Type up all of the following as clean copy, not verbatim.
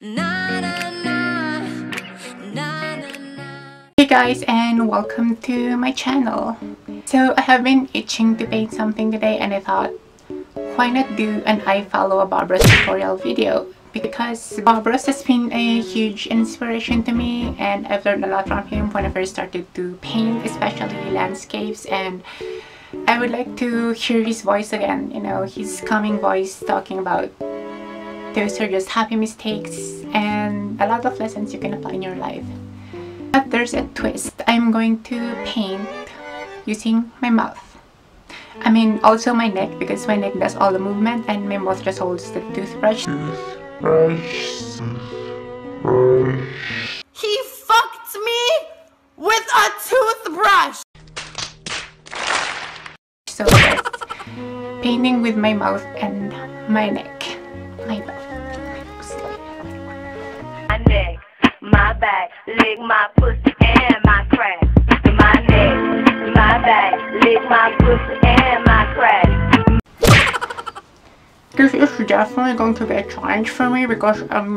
Hey guys, and welcome to my channel. So I have been itching to paint something today, and I thought, why not do an I follow a Bob Ross tutorial video, because Bob Ross has been a huge inspiration to me and I've learned a lot from him when I first started to paint, especially landscapes, and I would like to hear his voice again, you know, his calming voice talking about those are just happy mistakes and a lot of lessons you can apply in your life. But there's a twist. I'm going to paint using my mouth. I mean, also my neck, because my neck does all the movement and my mouth just holds the toothbrush. He fucked me with a toothbrush! So that's painting with my mouth and my neck. My mouth. My neck, my back, lick my pussy and my crack. My neck, my back, lick my pussy and my crack. This is definitely going to be a challenge for me because I've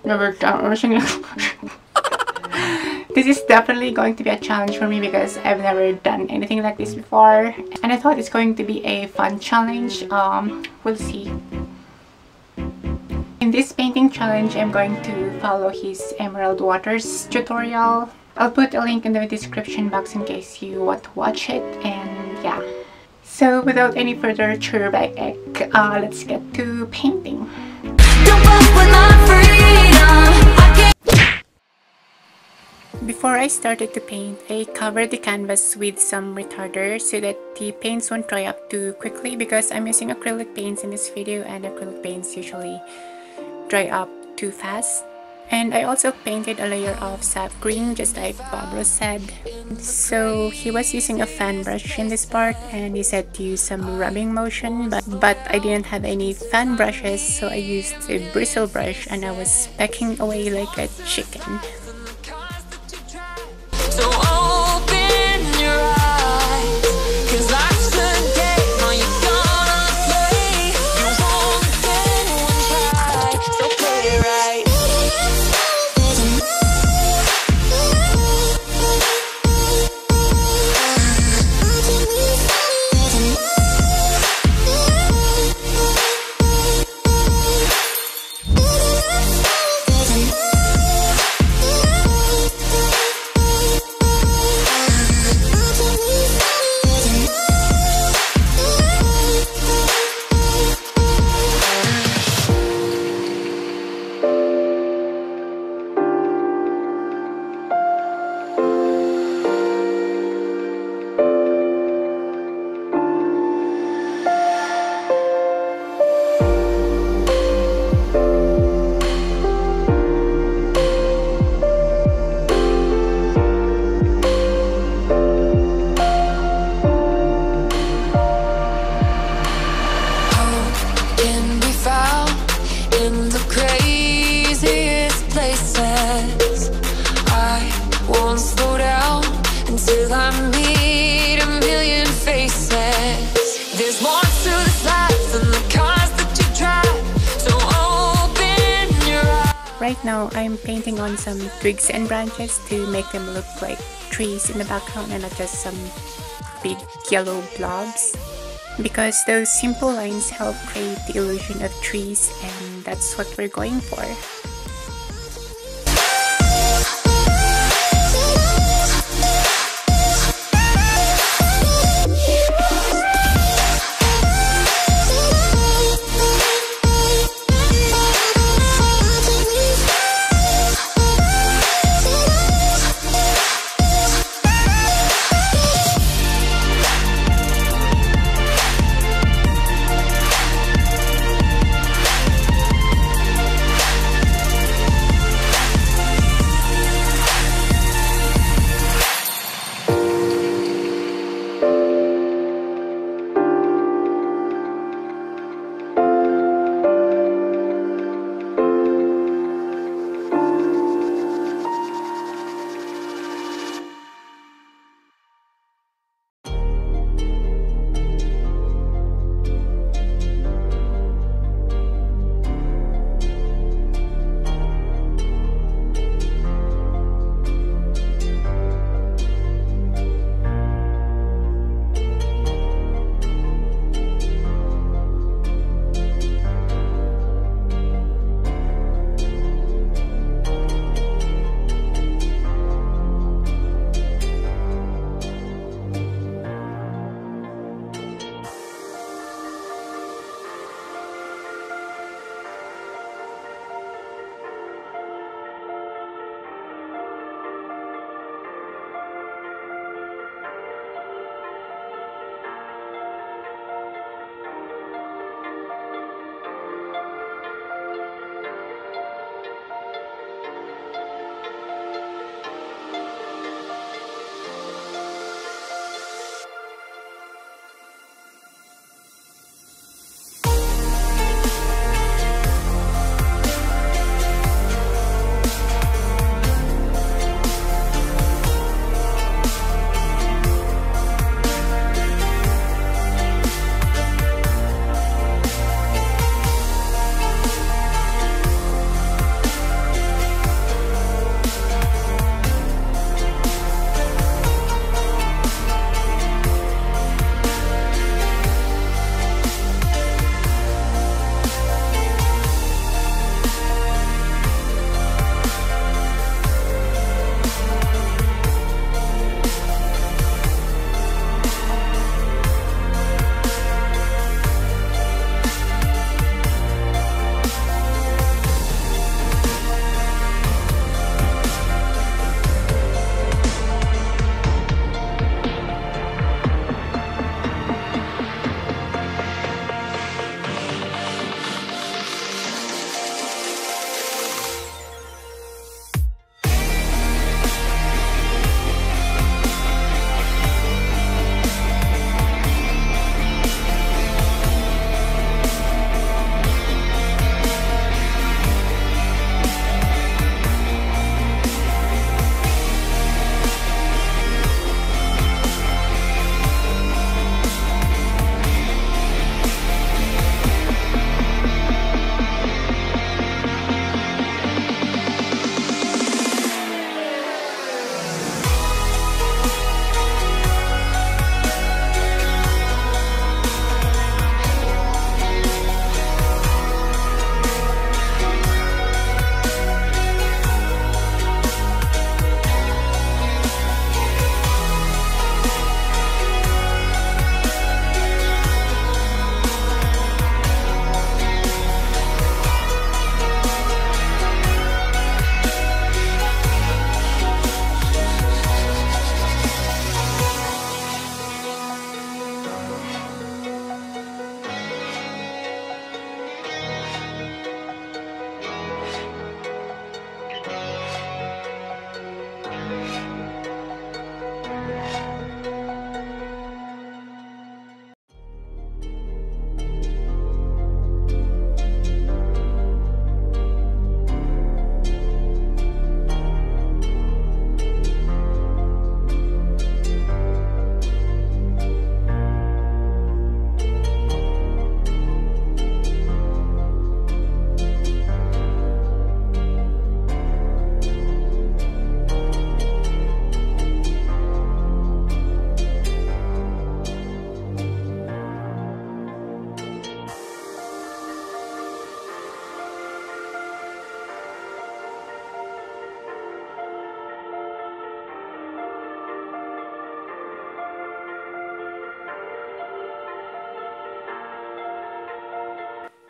never done anything. This is definitely going to be a challenge for me because I've never done anything like this before, and I thought it's going to be a fun challenge. We'll see. In this painting challenge, I'm going to follow his Emerald Waters tutorial. I'll put a link in the description box in case you want to watch it, and yeah. So without any further churback, let's get to painting. Before I started to paint, I covered the canvas with some retarder so that the paints won't dry up too quickly, because I'm using acrylic paints in this video and acrylic paints usually dry up too fast. And I also painted a layer of sap green, just like Bob Ross said. So he was using a fan brush in this part, and he said to use some rubbing motion, but I didn't have any fan brushes, so I used a bristle brush and I was pecking away like a chicken. So open your eyes, 'cause life's a game, are you gonna play? You won't get one try, so play it right. In the craziest places, I won't slow down until I meet a million faces. There's more to this life than the cars that you drive, so open your eyes. Right now, I'm painting on some twigs and branches to make them look like trees in the background and not just some big yellow blobs, because those simple lines help create the illusion of trees, and that's what we're going for.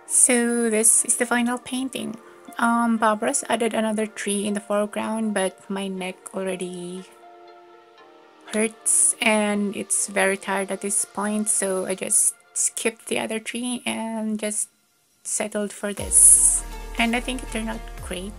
So this is the final painting. Barbara's added another tree in the foreground, but my neck already hurts and it's very tired at this point, so I just skipped the other tree and just settled for this. And I think it turned out great.